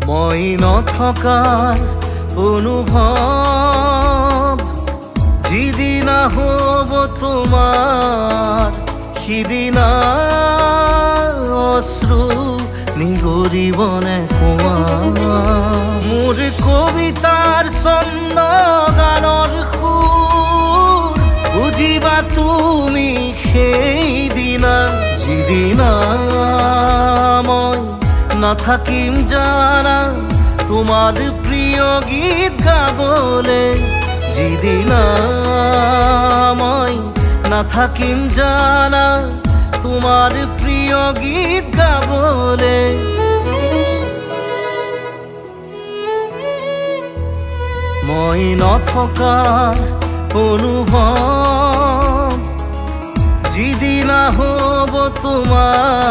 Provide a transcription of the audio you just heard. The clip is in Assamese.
মই নথকাৰ অনুভৱ যিদিনা হ'ব তোমাৰ সিদিনা অশ্ৰু নিগৰিবনে কোৱা মোৰ কবিতাৰ ছন্দ গানৰ সুৰ বুজিবা তুমি সেইদিনা যিদিনা মই নাথাকিম জানা তোমাৰ প্ৰিয় গীত গাবলে যিদিনা মই নাথাকিম জানা তোমাৰ প্ৰিয় গীত গাবলে মই নথকাৰ অনুভৱ যিদিনা হ'ব তোমাৰ